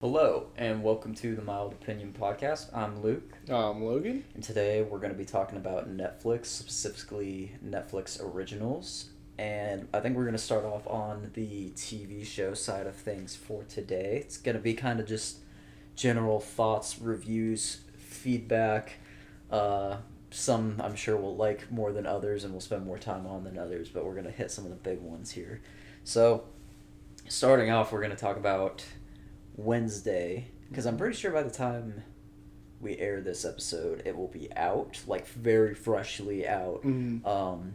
Hello, and welcome to the Mild Opinion Podcast. I'm Luke, Logan. and today we're going to be talking about Netflix, specifically Netflix originals. And I think we're going to start off on the TV show side of things for today. It's going to be kind of just general thoughts, reviews, feedback. Uh, some I'm sure we'll like more than others, and we'll spend more time on than others, but we're going to hit some of the big ones here. So, starting off, we're going to talk about Wednesday, because I'm pretty sure by the time we air this episode, it will be out, like very freshly out. Mm.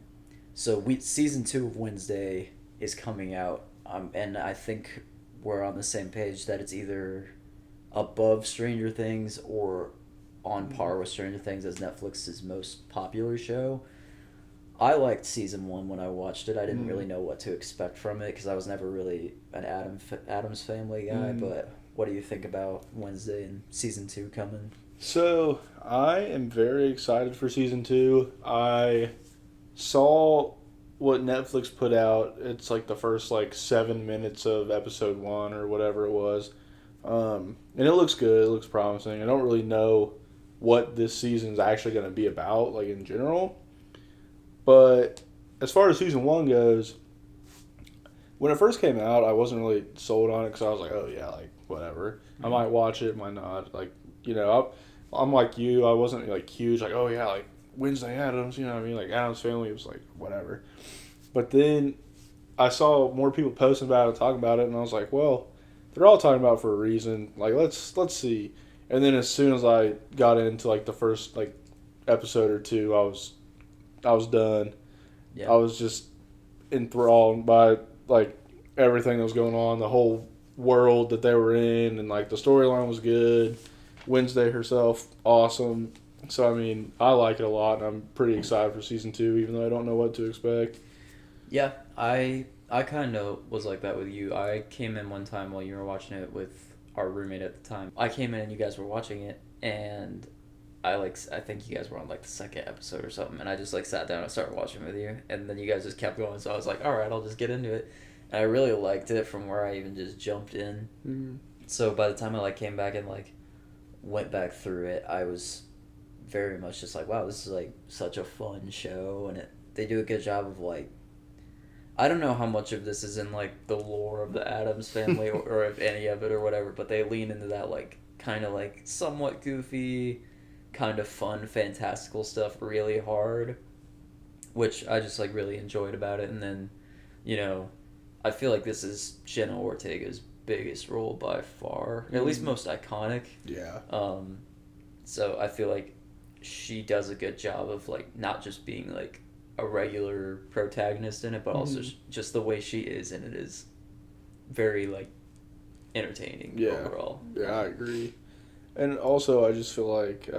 So season 2 of Wednesday is coming out, and I think we're on the same page that it's either above Stranger Things or on par with Stranger Things as Netflix's most popular show. I liked season 1 when I watched it. I didn't really know what to expect from it because I was never really an Addams Family guy. But what do you think about Wednesday and season 2 coming? So I am very excited for season 2. I saw what Netflix put out. It's like the first 7 minutes of episode 1 or whatever it was, and it looks good. It looks promising. I don't really know what this season is actually going to be about, like in general. But as far as season 1 goes, when it first came out, I wasn't really sold on it because I was like, oh yeah, like whatever. I might watch it, might not. I'm like you. I wasn't like huge, like, oh yeah, like Wednesday Addams, you know what I mean? Like Addams Family was like whatever. But then I saw more people posting about it, talking about it, and I was like, well, they're all talking about it for a reason. Like let's see. And then as soon as I got into like the first episode or two, I was done. Yeah. I was just enthralled by like everything that was going on, the whole world that they were in, and like the storyline was good. Wednesday herself, awesome. So I mean, I like it a lot, and I'm pretty excited for season 2, even though I don't know what to expect. Yeah, I kind of was like that with you. I came in one time while you were watching it with our roommate at the time. I came in and you guys were watching it, and I think you guys were on like the second episode or something, and I just like sat down and started watching with you, and then you guys just kept going, so I was like, all right, I'll just get into it, and I really liked it from where I even just jumped in. Mm-hmm. So by the time I like came back and like went back through it, I was very much just like, wow, this is like such a fun show, and they do a good job of like, I don't know how much of this is in like the lore of the Addams Family or if any of it or whatever, but they lean into that like kind of like somewhat goofy, kind of fun, fantastical stuff really hard, which I just like really enjoyed about it. And then, you know, I feel like this is Jenna Ortega's biggest role by far, at least most iconic. Yeah. So I feel like she does a good job of like not just being like a regular protagonist in it, but also just the way she is in it is very like entertaining overall. Yeah, I agree. And also, I just feel like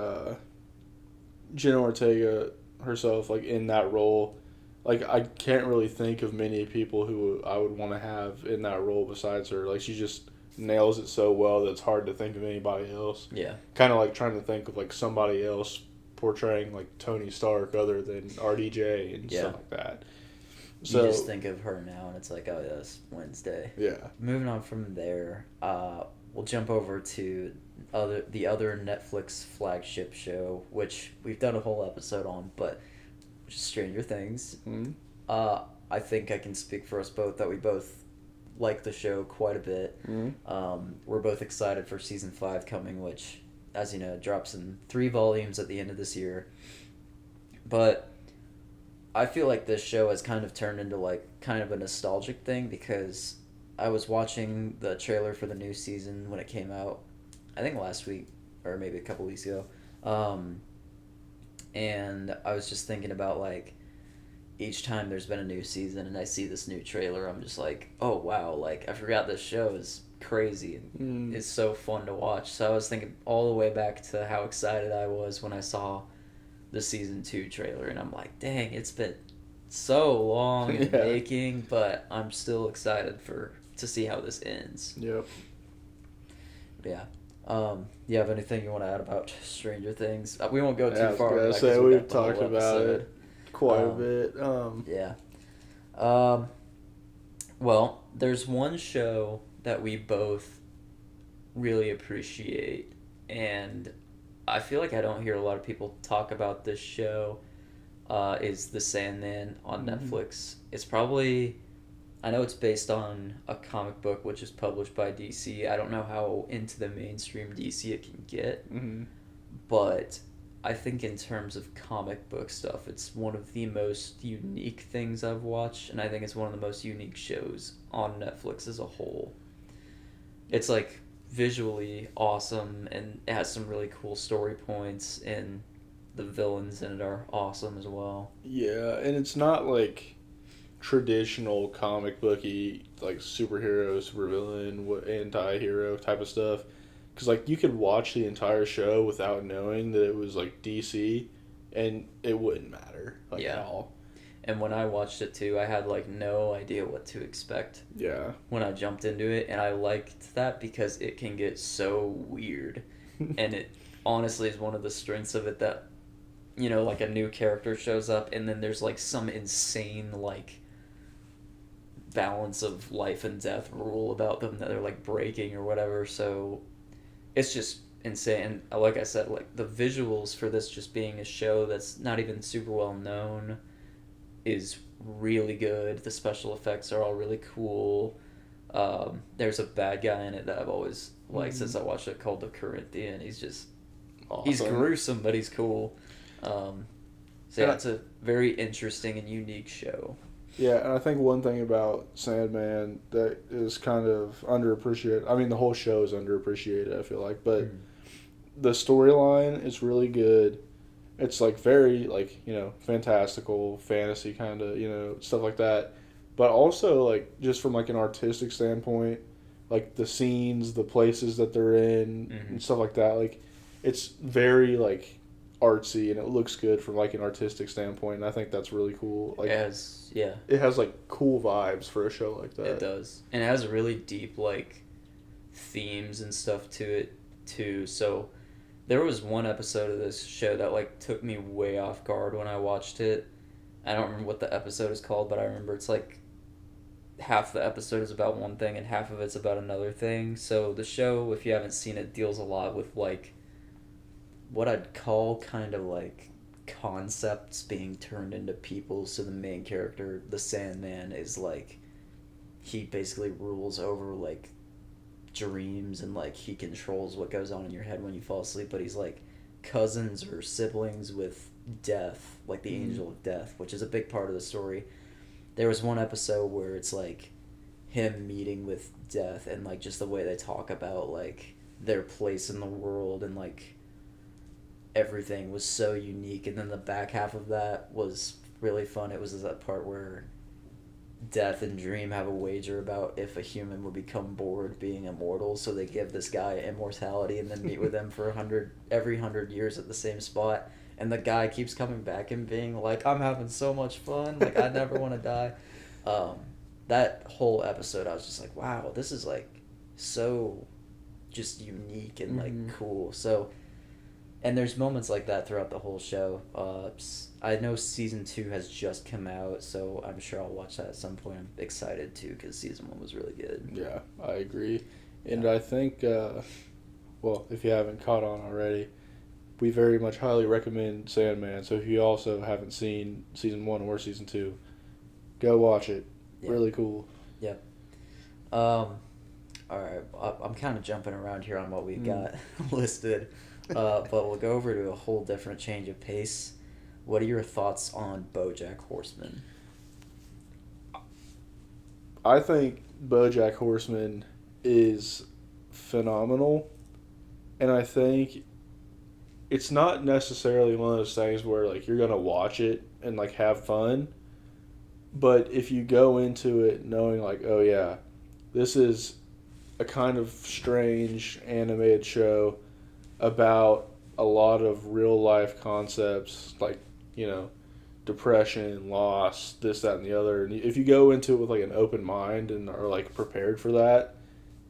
Jenna Ortega herself, like in that role, like I can't really think of many people who I would want to have in that role besides her. Like she just nails it so well that it's hard to think of anybody else. Yeah. Kind of like trying to think of like somebody else portraying like Tony Stark other than RDJ and stuff like that. So you just think of her now, and it's like, oh, yeah, it's Wednesday. Yeah. Moving on from there, we'll jump over to the other Netflix flagship show, which we've done a whole episode on, but which is Stranger Things. Mm-hmm. I think I can speak for us both that we both like the show quite a bit. Mm-hmm. We're both excited for season 5 coming, which, as you know, drops in 3 volumes at the end of this year. But I feel like this show has kind of turned into like kind of a nostalgic thing because I was watching the trailer for the new season when it came out, I think last week or maybe a couple weeks ago. And I was just thinking about like each time there's been a new season and I see this new trailer, I'm just like, oh wow, like I forgot this show is crazy and it's so fun to watch. So I was thinking all the way back to how excited I was when I saw the season 2 trailer, and I'm like, dang, it's been so long in making, but I'm still excited to see how this ends. Yep. Yeah. You have anything you want to add about Stranger Things? We won't go too far. I was gonna say we've talked about it quite a bit. Yeah. Well, there's one show that we both really appreciate, and I feel like I don't hear a lot of people talk about this show, is The Sandman on Mm-hmm. Netflix. It's probably, I know it's based on a comic book which is published by DC. I don't know how into the mainstream DC it can get, Mm-hmm. but I think in terms of comic book stuff, it's one of the most unique things I've watched, and I think it's one of the most unique shows on Netflix as a whole. It's like visually awesome, and it has some really cool story points, and the villains in it are awesome as well. Yeah, and it's not like traditional comic booky like superhero, supervillain, anti-hero type of stuff. Because like you could watch the entire show without knowing that it was like DC, and it wouldn't matter like at Yeah. all. And when I watched it too, I had like no idea what to expect Yeah. when I jumped into it, and I liked that because it can get so weird. And it honestly is one of the strengths of it that, like a new character shows up, and then there's like some insane, like, balance of life and death rule about them that they're like breaking or whatever. So it's just insane. And like I said, like the visuals for this just being a show that's not even super well known is really good. The special effects are all really cool. There's a bad guy in it that I've always liked since I watched it called the Corinthian. He's Awesome. gruesome, but he's cool. So yeah, And it's a very interesting and unique show. yeah, and I think one thing about Sandman that is kind of underappreciated. I mean, the whole show is underappreciated. I feel like, but Mm. the storyline is really good. It's like very like fantastical, fantasy kind of stuff like that. But also like just from like an artistic standpoint, like the scenes, the places that they're in, Mm-hmm. and stuff like that. Like it's very like artsy and it looks good from like an artistic standpoint. And I think that's really cool. Like Yeah, it has like cool vibes for a show like it that. does, and it has really deep like themes and stuff to it too. So there was one episode of this show that like took me way off guard when I watched it. I don't remember what the episode is called, but I remember it's like half the episode is about one thing and half of it's about another thing. So the show, if you haven't seen it, deals a lot with like what I'd call kind of like concepts being turned into people. So the main character, the Sandman, is like he basically rules over like dreams, and like he controls what goes on in your head when you fall asleep, but he's like cousins or siblings with death, like the Mm. angel of death, which is a big part of the story. There was one episode where it's like him meeting with death, and like just the way they talk about like their place in the world, and like everything was so unique. And then the back half of that was really fun. It was that part where Death and Dream have a wager about if a human would become bored being immortal, so they give this guy immortality and then meet with him for every 100 years at the same spot. And the guy keeps coming back and being like, "I'm having so much fun. Like I never want to die." Um, that whole episode, I was just like, "Wow, this is like so just unique and like Mm-hmm. cool." So, and there's moments like that throughout the whole show. I know season 2 has just come out, so I'm sure I'll watch that at some point. I'm excited too because season 1 was really good. Yeah, I agree. And Yeah. I think, well, if you haven't caught on already, we very much highly recommend Sandman. So if you also haven't seen season 1 or season 2, go watch it. Yeah. Really cool. Yep. All right. I'm kind of jumping around here on what we got listed, but we'll go over to a whole different change of pace. What are your thoughts on BoJack Horseman? I think BoJack Horseman is phenomenal, and I think it's not necessarily one of those things where like you're gonna watch it and like have fun, but if you go into it knowing like, oh yeah, this is a kind of strange animated show about a lot of real life concepts like depression, loss, this, that, and the other. And if you go into it with like an open mind and are like prepared for that,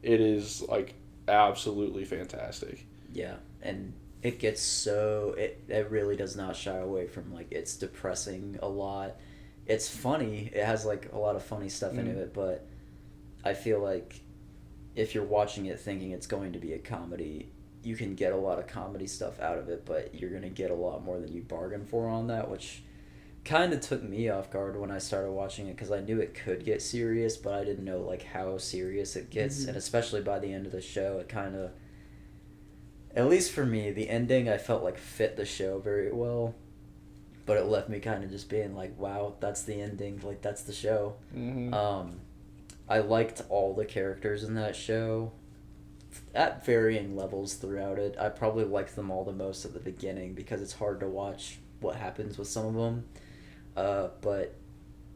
it is like absolutely fantastic. Yeah, and it really does not shy away from like it's depressing a lot. It's funny. It has like a lot of funny stuff into it, but I feel like if you're watching it thinking it's going to be a comedy, you can get a lot of comedy stuff out of it, but you're going to get a lot more than you bargained for on that, which kind of took me off guard when I started watching it because I knew it could get serious, but I didn't know like how serious it gets, and especially by the end of the show, it kind of, at least for me, the ending I felt like fit the show very well, but it left me kind of just being like, wow, that's the ending, like that's the show. I liked all the characters in that show at varying levels throughout it. I probably liked them all the most at the beginning because it's hard to watch what happens with some of them. But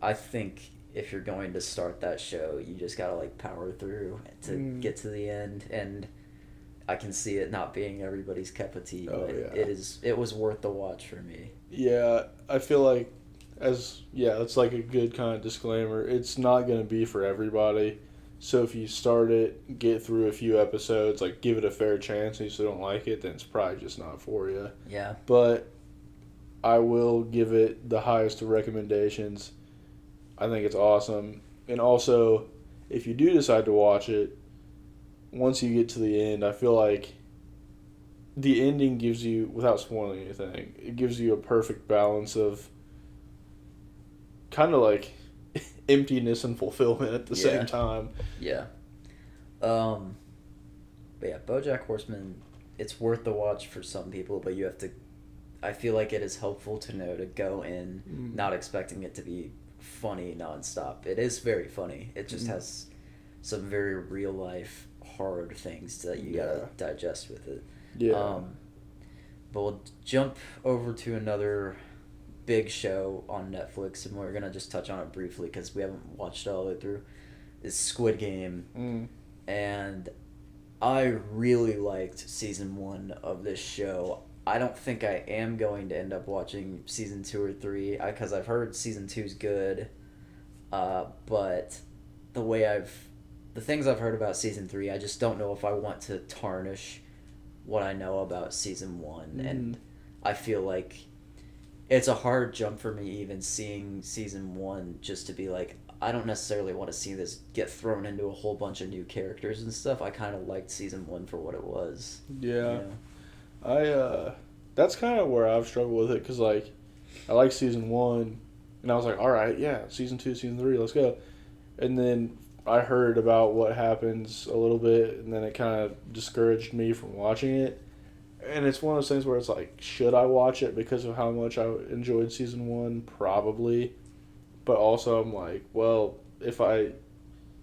I think if you're going to start that show, you just gotta like power through to get to the end. And I can see it not being everybody's cup of tea, but it was worth the watch for me. Yeah, I feel like it's like a good kind of disclaimer. It's not going to be for everybody. So if you start it, get through a few episodes, like give it a fair chance, and you still don't like it, then it's probably just not for you. Yeah. But I will give it the highest of recommendations. I think it's awesome. And also, if you do decide to watch it, once you get to the end, I feel like the ending gives you, without spoiling anything, it gives you a perfect balance of kind of like emptiness and fulfillment at the same time. Yeah. But yeah, BoJack Horseman, it's worth the watch for some people, but you have to, I feel like it is helpful to know to go in not expecting it to be funny nonstop. It is very funny. It just has some very real life hard things that you gotta digest with it. Yeah. But we'll jump over to another big show on Netflix, and we're gonna just touch on it briefly because we haven't watched it all the way through. Is Squid Game, and I really liked season 1 of this show. I don't think I am going to end up watching season 2 or 3 because I've heard season 2's good, but the things I've heard about season 3, I just don't know if I want to tarnish what I know about season 1, and I feel like it's a hard jump for me even seeing season 1 just to be like, I don't necessarily want to see this get thrown into a whole bunch of new characters and stuff. I kind of liked season 1 for what it was. Yeah. You know? That's kind of where I've struggled with it because, like, I like season 1, and I was like, all right, yeah, season 2, season 3, let's go. And then I heard about what happens a little bit, and then it kind of discouraged me from watching it. And it's one of those things where it's like, should I watch it because of how much I enjoyed season 1? Probably. But also I'm like, well, if I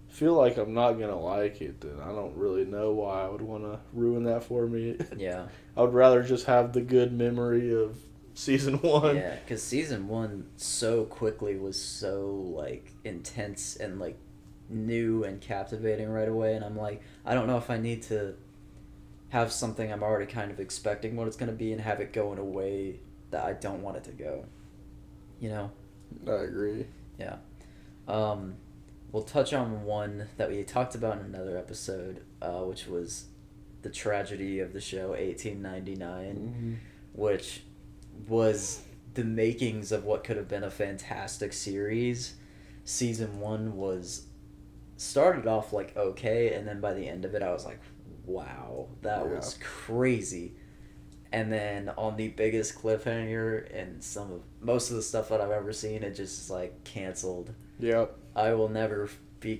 feel like I'm not going to like it, then I don't really know why I would want to ruin that for me. Yeah. I would rather just have the good memory of season 1. Yeah, because season 1 so quickly was so, like, intense and, like, new and captivating right away. And I'm like, I don't know if I need to have something I'm already kind of expecting what it's going to be and have it go in a way that I don't want it to go. You know? I agree. Yeah. We'll touch on one that we talked about in another episode, which was the tragedy of the show 1899, which was the makings of what could have been a fantastic series. Season 1 started off like okay, and then by the end of it I was like, wow, that was crazy. And then on the biggest cliffhanger and most of the stuff that I've ever seen, it just like canceled. Yep. I will never be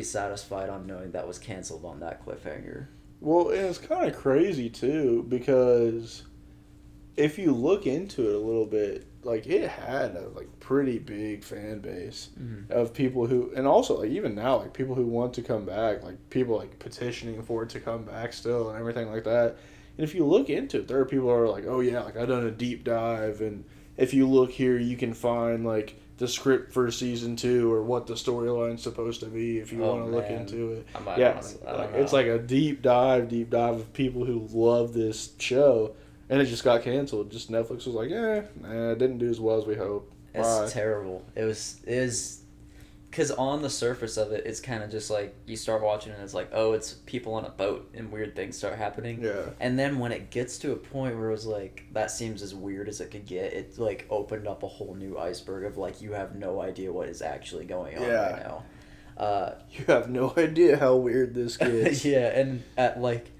satisfied on knowing that was canceled on that cliffhanger. Well, and it's kind of crazy too, because if you look into it a little bit, like it had a pretty big fan base of people who, and also like even now, like people who want to come back, like people like petitioning for it to come back still and everything like that. And if you look into it, there are people who are like, oh yeah, like I've done a deep dive, and if you look here, you can find like the script for season 2 or what the storyline's supposed to be if you want to look into it. It's like a deep dive of people who love this show, and it just got canceled. Just Netflix was like, it didn't do as well as we hoped. It's terrible. It was because on the surface of it, it's kind of just like you start watching and it's like, oh, it's people on a boat and weird things start happening. Yeah. And then when it gets to a point where it was like, that seems as weird as it could get, it like opened up a whole new iceberg of like, you have no idea what is actually going on right You have no idea how weird this gets. Yeah, and at like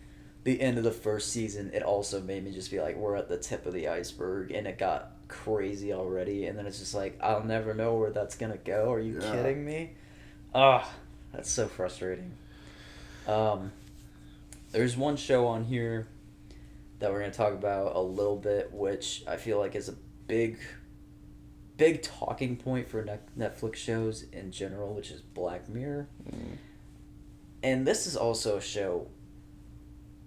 the end of the first season, it also made me just be like, we're at the tip of the iceberg, and it got crazy already, and then it's just like, I'll never know where that's gonna go. Are you kidding me? Ah, that's so frustrating. There's one show on here that we're gonna talk about a little bit, which I feel like is a big talking point for Netflix shows in general, which is Black Mirror. And this is also a show.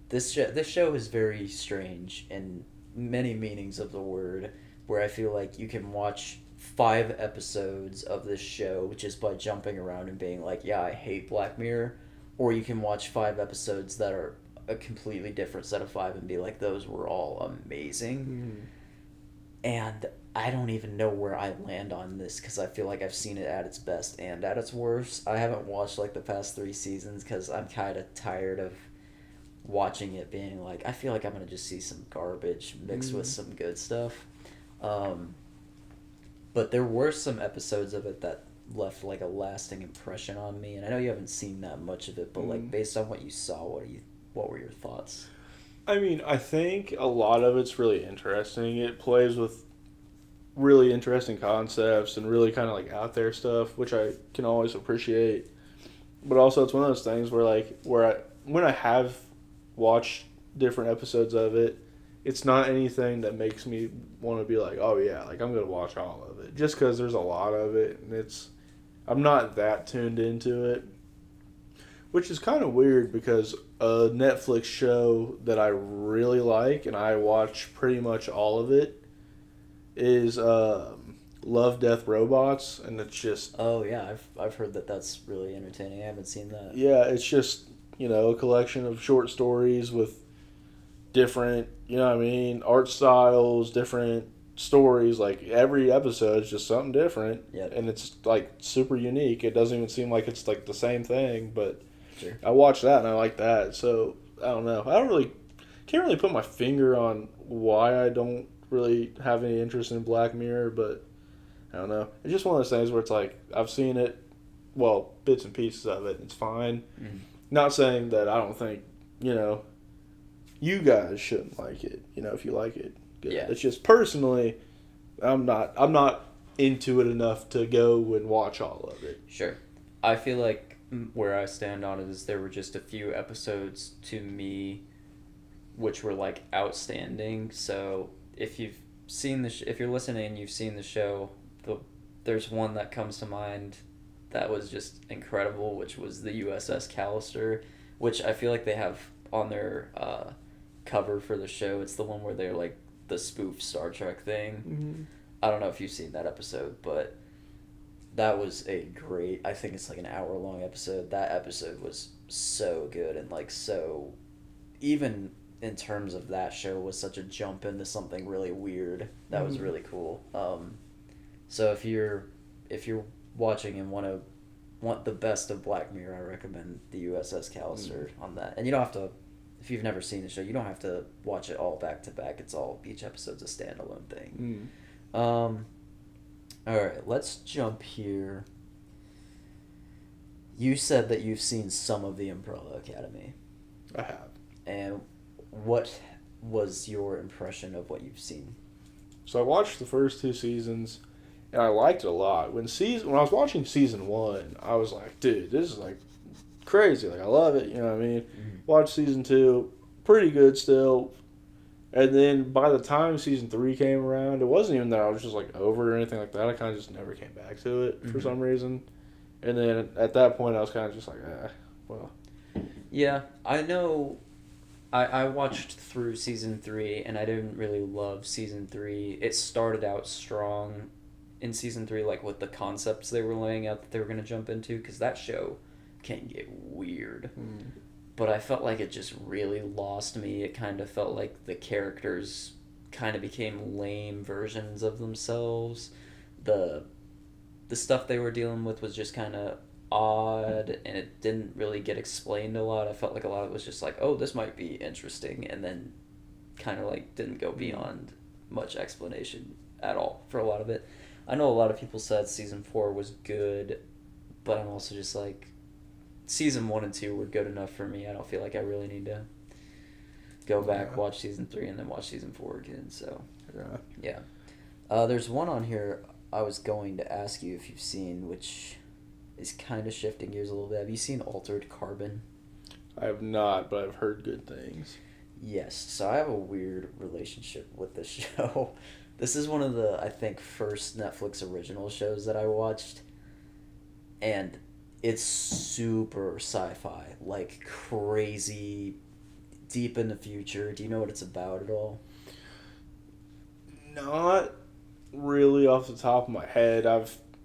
This show is very strange in many meanings of the word, where I feel like you can watch 5 episodes of this show just by jumping around and being like, yeah, I hate Black Mirror, or you can watch 5 episodes that are a completely different set of 5 and be like, those were all amazing. And I don't even know where I land on this, because I feel like I've seen it at its best and at its worst. I haven't watched like the past 3 seasons because I'm kind of tired of watching it being like, I feel like I'm going to just see some garbage mixed with some good stuff. But there were some episodes of it that left like a lasting impression on me, and I know you haven't seen that much of it, but like based on what you saw, what were your thoughts? I mean, I think a lot of it's really interesting. It plays with really interesting concepts and really kind of like out there stuff, which I can always appreciate. But also, it's one of those things where when I have watched different episodes of it, it's not anything that makes me want to be like, oh yeah, like I'm gonna watch all of it, just because there's a lot of it, and I'm not that tuned into it, which is kind of weird because a Netflix show that I really like and I watch pretty much all of it is Love, Death, Robots, and it's just... Oh yeah, I've heard that that's really entertaining. I haven't seen that. Yeah, it's just, a collection of short stories with different, art styles, different stories. Like, every episode is just something different. Yep. And it's, like, super unique. It doesn't even seem like it's, like, the same thing, but Sure. I watched that and I like that. So, I don't know. Can't really put my finger on why I don't really have any interest in Black Mirror, but I don't know. It's just one of those things where it's like, I've seen it, well, bits and pieces of it. It's fine. Mm. Not saying that I don't think, you guys shouldn't like it. If you like it, good. Yeah. It's just personally, I'm not into it enough to go and watch all of it. Sure. I feel like where I stand on it is there were just a few episodes to me which were like outstanding. So if you've seen if you're listening and you've seen the show, there's one that comes to mind that was just incredible, which was the USS Callister, which I feel like they have on their cover for the show. It's the one where they're like the spoof Star Trek thing. Mm-hmm. I don't know if you've seen that episode, but that was I think it's like an hour-long episode. That episode was so good, and like so, even in terms of that show, was such a jump into something really weird. That was really cool. So if you're watching and want the best of Black Mirror, I recommend the USS Callister on that. And you don't have to, if you've never seen the show, you don't have to watch it all back to back. Each episode's a standalone thing. All right, let's jump here. You said that you've seen some of the Umbrella Academy. I have. And what was your impression of what you've seen? So I watched the first 2 seasons, and I liked it a lot. When I was watching season 1, I was like, dude, this is like crazy. Like, I love it. You know what I mean? Mm-hmm. Watched season 2, pretty good still. And then by the time season 3 came around, it wasn't even that I was just like over it or anything like that. I kind of just never came back to it for some reason. And then at that point, I was kind of just like, well. Yeah, I know. I watched through season 3, and I didn't really love season 3. It started out strong in season 3, like with the concepts they were laying out that they were going to jump into, because that show can get weird. But I felt like it just really lost me. It kind of felt like the characters kind of became lame versions of themselves. The stuff they were dealing with was just kind of odd, and it didn't really get explained a lot. I felt like a lot of it was just like, oh, this might be interesting, and then kind of like didn't go beyond much explanation at all for a lot of it. I know a lot of people said season 4 was good, but I'm also just like, season 1 and 2 were good enough for me. I don't feel like I really need to go back, watch season 3, and then watch season 4 again. So, yeah. There's one on here I was going to ask you if you've seen, which is kind of shifting gears a little bit. Have you seen Altered Carbon? I have not, but I've heard good things. Yes. So I have a weird relationship with this show. This is one of the, I think, first Netflix original shows that I watched. And it's super sci-fi, like crazy, deep in the future. Do you know what it's about at all? Not really off the top of my head.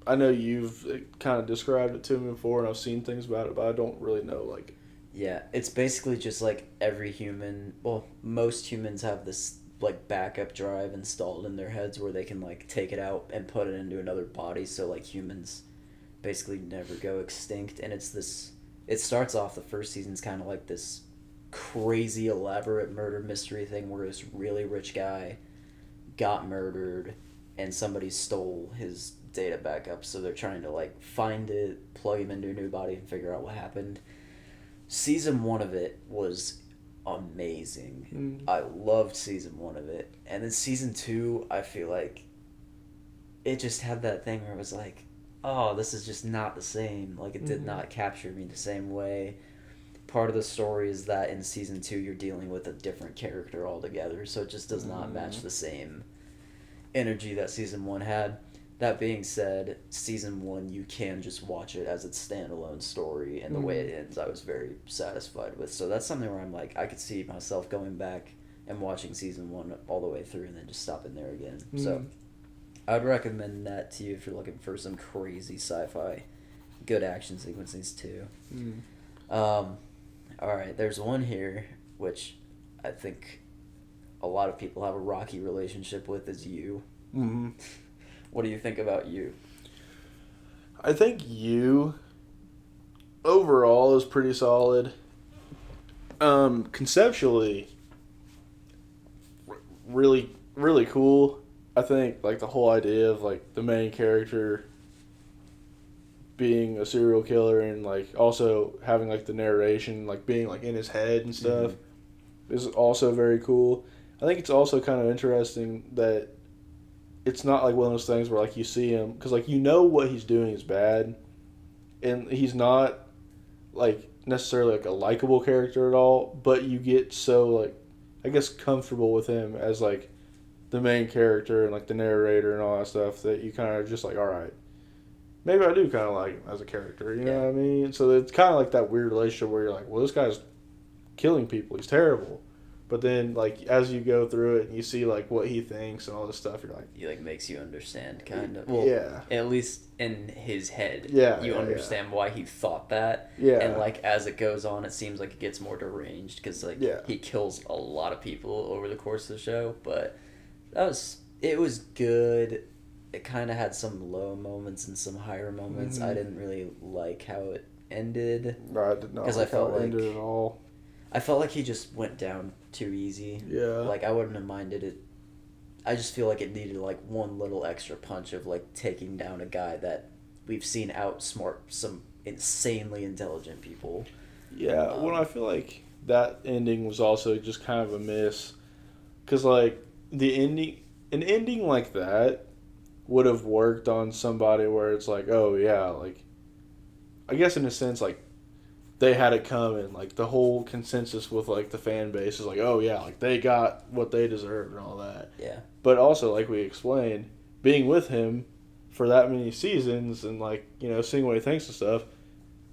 I know you've kind of described it to me before, and I've seen things about it, but I don't really know, like... Yeah, it's basically just like every human, well, most humans have this like backup drive installed in their heads where they can like take it out and put it into another body, so like humans basically never go extinct. And it's this, it starts off, the first season's kind of like this crazy elaborate murder mystery thing where this really rich guy got murdered and somebody stole his data backup, so they're trying to like find it, plug him into a new body, and figure out what happened. Season 1 of it was amazing. I loved season 1 of it. And then season 2, I feel like it just had that thing where it was like, oh, this is just not the same. Like, it did not capture me the same way. Part of the story is that in season 2, you're dealing with a different character altogether, so it just does not match the same energy that season 1 had. That being said, season 1, you can just watch it as its standalone story, and the way it ends, I was very satisfied with. So that's something where I'm like, I could see myself going back and watching season 1 all the way through and then just stopping there again. So I'd recommend that to you if you're looking for some crazy sci-fi, good action sequences too. Alright, there's one here, which I think a lot of people have a rocky relationship with, is You. What do you think about You? I think You overall is pretty solid. Conceptually, really, really cool. I think like the whole idea of like the main character being a serial killer and like also having like the narration like being like in his head and stuff is also very cool. I think it's also kind of interesting that it's not like one of those things where like you see him, because like you know what he's doing is bad, and he's not like necessarily like a likable character at all, but you get so like I guess comfortable with him as like the main character and like the narrator and all that stuff that you kind of just like, all right, maybe I do kind of like him as a character, you know what I mean? So it's kind of like that weird relationship where you're like, well, this guy's killing people, he's terrible. But then, like, as you go through it and you see, like, what he thinks and all this stuff, you're like... He, like, makes you understand, kind of. Well, at least in his head. You understand why he thought that. And, like, as it goes on, it seems like it gets more deranged. Because, like, he kills a lot of people over the course of the show. But it was good. It kind of had some low moments and some higher moments. I didn't really like how it ended. I did not like how it ended at all. I felt like he just went down too easy. Like, I wouldn't have minded it. I just feel like it needed, like, one little extra punch of, like, taking down a guy that we've seen outsmart some insanely intelligent people. Well, I feel like that ending was also just kind of a miss. Because, like, an ending like that would have worked on somebody where it's like, oh, yeah, like, I guess in a sense, like, they had it coming, like, the whole consensus with, like, the fan base is like, oh, yeah, like, they got what they deserved and all that. But also, like we explained, being with him for that many seasons and, like, you know, seeing what he thinks and stuff,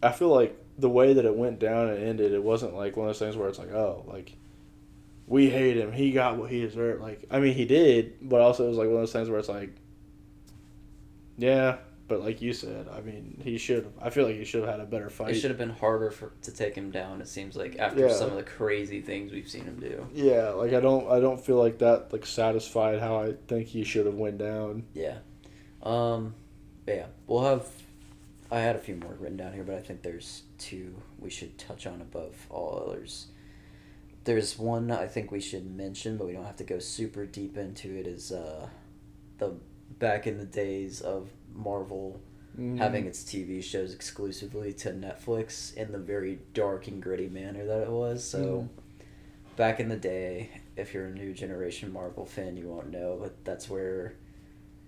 I feel like the way that it went down and ended, it wasn't, like, one of those things where it's like, oh, like, we hate him, he got what he deserved. Like, I mean, he did, but also it was, like, one of those things where it's like, yeah... But like you said, I mean, I feel like he should have had a better fight. It should have been harder to take him down, it seems like, after some of the crazy things we've seen him do. Yeah, like I don't feel like that like satisfied how I think he should have went down. I had a few more written down here, but I think there's two we should touch on above all others. There's one I think we should mention, but we don't have to go super deep into it, is the back in the days of Marvel having its TV shows exclusively to Netflix in the very dark and gritty manner that it was. So back in the day, if you're a new generation Marvel fan, you won't know, but that's where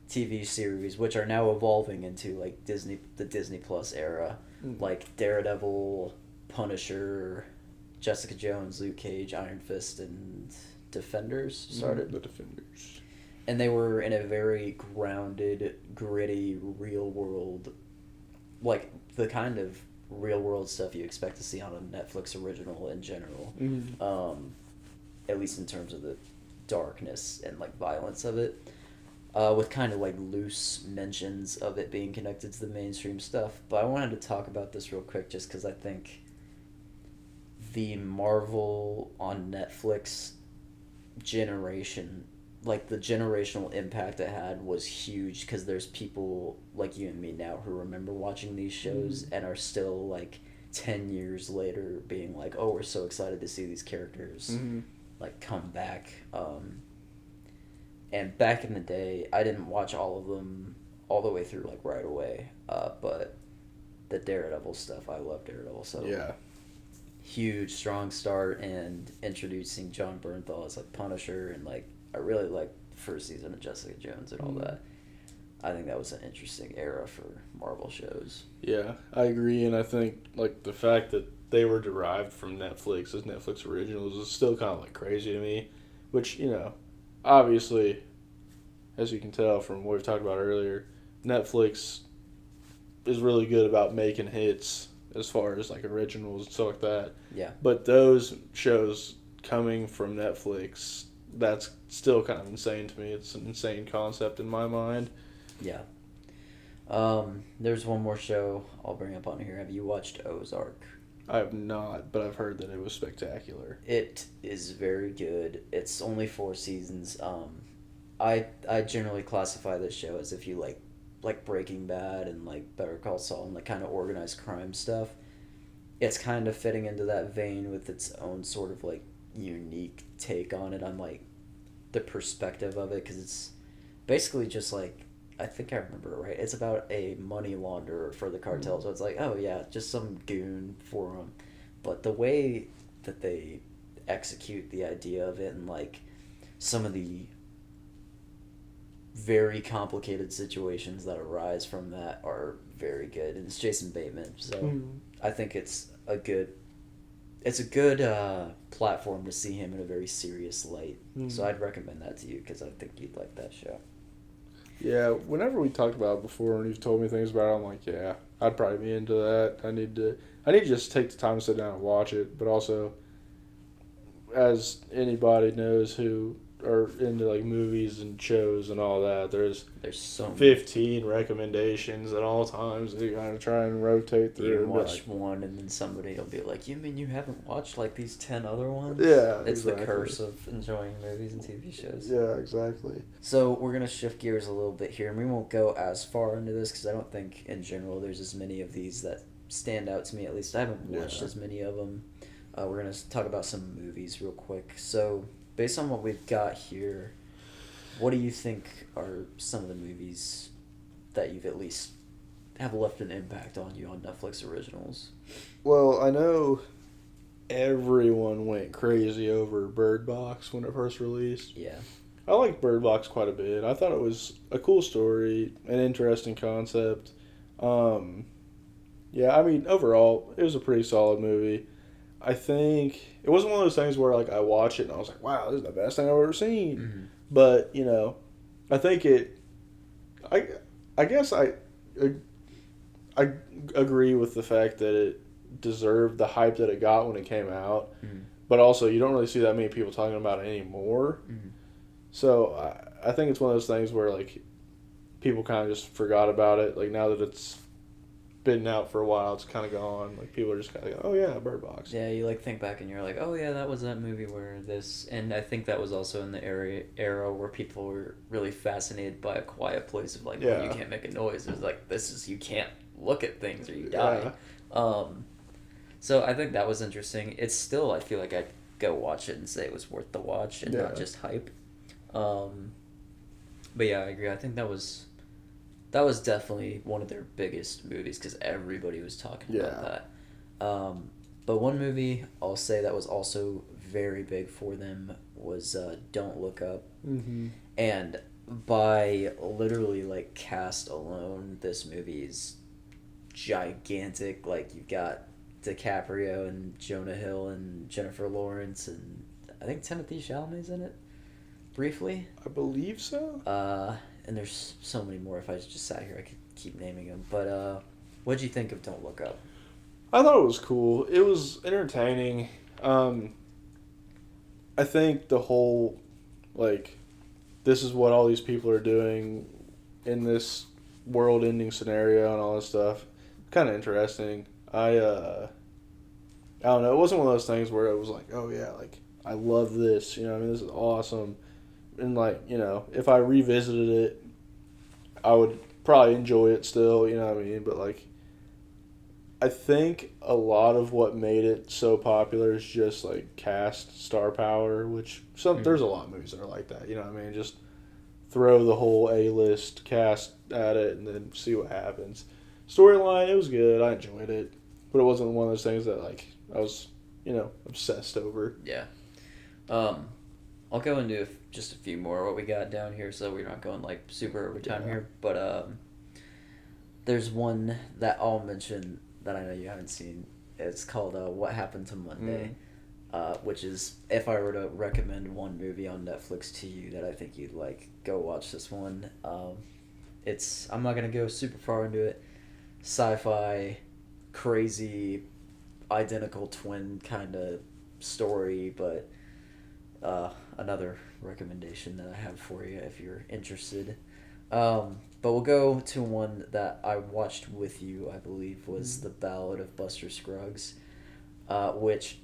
TV series, which are now evolving into like the Disney Plus era, like Daredevil, Punisher, Jessica Jones, Luke Cage, Iron Fist, and Defenders started. The Defenders. And they were in a very grounded, gritty, real world, like the kind of real world stuff you expect to see on a Netflix original in general. At least in terms of the darkness and like violence of it. With kind of like loose mentions of it being connected to the mainstream stuff. But I wanted to talk about this real quick just because I think the Marvel on Netflix generation, like the generational impact it had was huge because there's people like you and me now who remember watching these shows and are still like 10 years later being like, oh, we're so excited to see these characters like come back. And back in the day, I didn't watch all of them all the way through like right away. But the Daredevil stuff, I love Daredevil. So yeah, huge, strong start and introducing John Bernthal as like Punisher, and like I really liked the first season of Jessica Jones and all that. I think that was an interesting era for Marvel shows. Yeah, I agree, and I think like the fact that they were derived from Netflix as Netflix originals is still kind of like crazy to me, which, you know, obviously, as you can tell from what we've talked about earlier, Netflix is really good about making hits as far as like originals and stuff like that. Yeah. But those shows coming from Netflix, that's still kind of insane to me. It's an insane concept in my mind. Yeah. There's one more show I'll bring up on here. Have you watched Ozark? I have not, but I've heard that it was spectacular. It is very good. It's only 4 seasons. I generally classify this show as if you like Breaking Bad and like Better Call Saul and like kind of organized crime stuff. It's kind of fitting into that vein with its own sort of like unique take on it, on like the perspective of it, because it's basically just like, I think I remember it right. It's about a money launderer for the cartel. So it's like, oh yeah, just some goon for them. But the way that they execute the idea of it and like some of the very complicated situations that arise from that are very good. And it's Jason Bateman. So I think it's a good platform to see him in a very serious light. So I'd recommend that to you because I think you'd like that show. Yeah, whenever we talked about it before and you've told me things about it, I'm like, yeah, I'd probably be into that. I need to just take the time to sit down and watch it. But also, as anybody knows who are into like movies and shows and all that, there's so 15 recommendations at all times that you gotta try and rotate through. You watch one and then somebody will be like, you mean you haven't watched like these 10 other ones? Yeah, it's exactly. The curse of enjoying movies and TV shows. Yeah, exactly. So we're gonna shift gears a little bit here, and we won't go as far into this because I don't think in general there's as many of these that stand out to me. At least I haven't watched as many of them. We're gonna talk about some movies real quick. So based on what we've got here, what do you think are some of the movies that you've at least have left an impact on you on Netflix originals? Well, I know everyone went crazy over Bird Box when it first released. Yeah. I liked Bird Box quite a bit. I thought it was a cool story, an interesting concept. Yeah, I mean, overall, it was a pretty solid movie. I think it wasn't one of those things where like I watched it and I was like, wow, this is the best thing I've ever seen. But, you know, I think I guess I agree with the fact that it deserved the hype that it got when it came out. But also, you don't really see that many people talking about it anymore. So I think it's one of those things where like people kind of just forgot about it. Like now that it's been out for a while, it's kind of gone. Like people are just kind of like, oh yeah, Bird Box. Yeah, you like think back and you're like, oh yeah, that was that movie where this, and I think that was also in the era where people were really fascinated by A Quiet Place of like, you can't make a noise. It's like, this is, you can't look at things or you die. So I think that was interesting. It's still, I feel like I'd go watch it and say it was worth the watch and not just hype. But yeah, I agree. I think that was That was definitely one of their biggest movies because everybody was talking about Yeah. that. But one movie I'll say that was also very big for them was Don't Look Up. Mm-hmm. And by literally like cast alone, this movie is gigantic. Like you've got DiCaprio and Jonah Hill and Jennifer Lawrence and I think Timothy Chalamet's in it briefly. I believe so. And there's so many more. If I just sat here, I could keep naming them. But what'd you think of Don't Look Up? I thought it was cool. It was entertaining. I think the whole, like, this is what all these people are doing in this world-ending scenario and all this stuff. Kind of interesting. I don't know. It wasn't one of those things where it was like, oh yeah, like I love this. You know, what I mean, this is awesome. And like, you know, if I revisited it, I would probably enjoy it still. You know what I mean? But like, I think a lot of what made it so popular is just like cast star power, which there's a lot of movies that are like that. You know what I mean? Just throw the whole A-list cast at it and then see what happens. Storyline, it was good. I enjoyed it, but it wasn't one of those things that like I was, you know, obsessed over. Yeah. I'll go into just a few more what we got down here, so we're not going like super over time here. But there's one that I'll mention that I know you haven't seen. It's called What Happened to Monday, which is, if I were to recommend one movie on Netflix to you that I think you'd like, go watch this one. I'm not gonna go super far into it. Sci-fi, crazy, identical twin kind of story, but another recommendation that I have for you if you're interested. But we'll go to one that I watched with you, I believe, was The Ballad of Buster Scruggs, which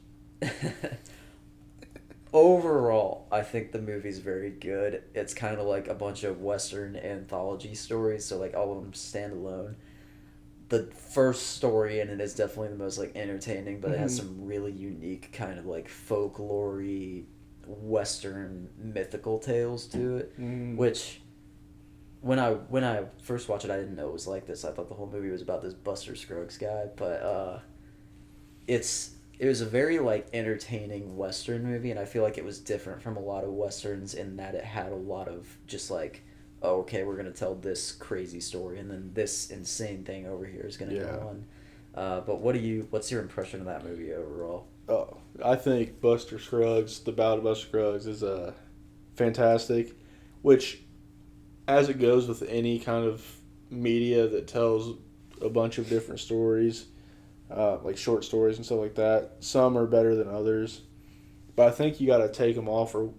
overall, I think the movie's very good. It's kind of like a bunch of Western anthology stories, so like all of them stand alone. The first story in it is definitely the most like entertaining, but it has some really unique kind of like folklore-y Western mythical tales to it, which when I first watched it, I didn't know it was like this. I thought the whole movie was about this Buster Scruggs guy, but it was a very like entertaining Western movie, and I feel like it was different from a lot of Westerns in that it had a lot of just like, oh, okay, we're gonna tell this crazy story, and then this insane thing over here is gonna go on. But what's your impression of that movie overall? Oh, I think Buster Scruggs, The Ballad of Buster Scruggs, is fantastic, which, as it goes with any kind of media that tells a bunch of different stories, like short stories and stuff like that, some are better than others. But I think you got to take them all for,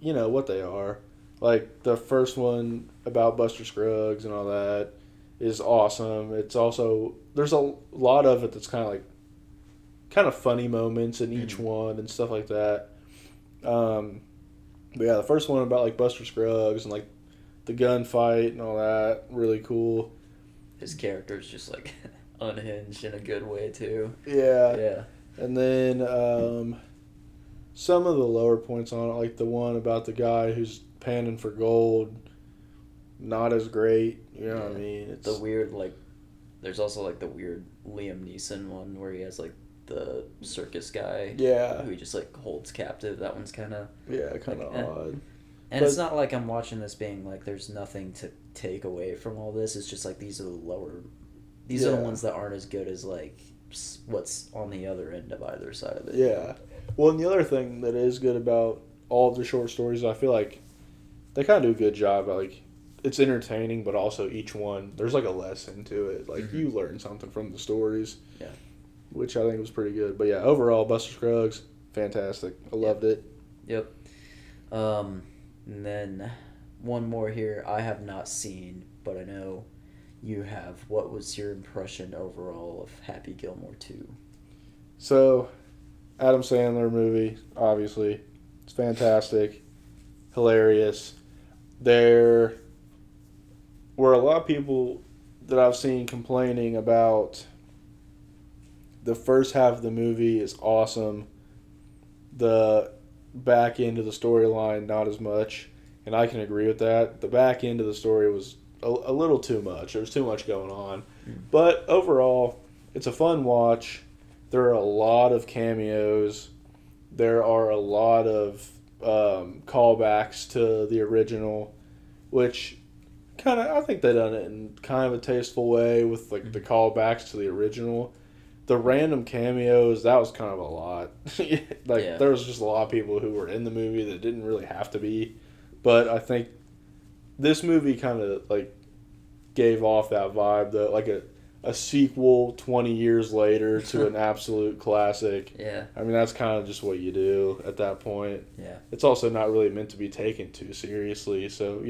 you know, what they are. Like the first one about Buster Scruggs and all that is awesome. It's also, there's a lot of it that's kind of funny moments in each one and stuff like that. But yeah, the first one about like Buster Scruggs and like the gunfight and all that, really cool. His character's just like unhinged in a good way too. Yeah. And then some of the lower points on it, like the one about the guy who's panning for gold, not as great. You know what I mean? It's the weird like. There's also like the weird Liam Neeson one where he has like the circus guy. Yeah. Who he just like holds captive. That one's kind of. Kind of odd. And it's not like I'm watching this being like there's nothing to take away from all this. It's just like these are the lower. These are the ones that aren't as good as like what's on the other end of either side of it. Yeah. Well, and the other thing that is good about all of the short stories, I feel like they kind of do a good job. Like, it's entertaining, but also each one, there's like a lesson to it. Like, you learn something from the stories. Yeah. Which I think was pretty good. But yeah, overall, Buster Scruggs, fantastic. I loved it. Yep. And then one more here I have not seen, but I know you have. What was your impression overall of Happy Gilmore 2? So, Adam Sandler movie, obviously. It's fantastic. Hilarious. There were a lot of people that I've seen complaining about the first half of the movie is awesome. The back end of the storyline, not as much. And I can agree with that. The back end of the story was a little too much. There's too much going on. Mm. But overall, it's a fun watch. There are a lot of cameos. There are a lot of callbacks to the original, which kind of, I think they done it in kind of a tasteful way with like the callbacks to the original. The random cameos, that was kind of a lot. There was just a lot of people who were in the movie that didn't really have to be. But I think this movie kind of like gave off that vibe, that like a sequel 20 years later to an absolute classic. Yeah. I mean, that's kind of just what you do at that point. Yeah. It's also not really meant to be taken too seriously, so,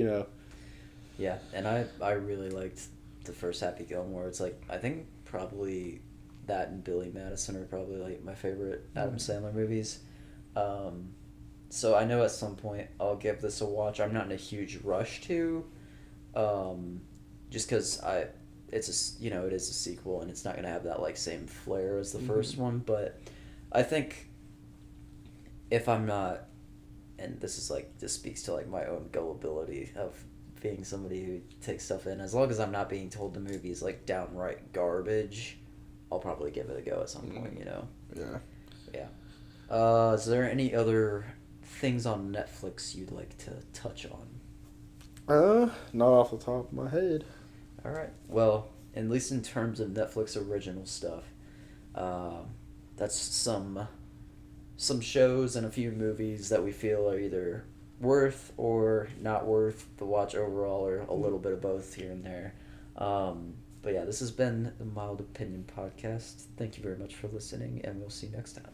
Yeah, and I really liked the first Happy Gilmore. It's like, I think probably that and Billy Madison are probably like my favorite Adam Sandler movies. So I know at some point I'll give this a watch. I'm not in a huge rush to, just because it is a sequel and it's not gonna have that like same flair as the first one. But I think if I'm not, and this speaks to like my own gullibility of being somebody who takes stuff in. As long as I'm not being told the movie is like downright garbage, I'll probably give it a go at some point. Yeah. Yeah. Is there any other things on Netflix you'd like to touch on? Not off the top of my head. All right. Well, at least in terms of Netflix original stuff, that's some shows and a few movies that we feel are either worth or not worth the watch overall, or a little bit of both here and there. But yeah, this has been the Mild Opinion Podcast. Thank you very much for listening, and we'll see you next time.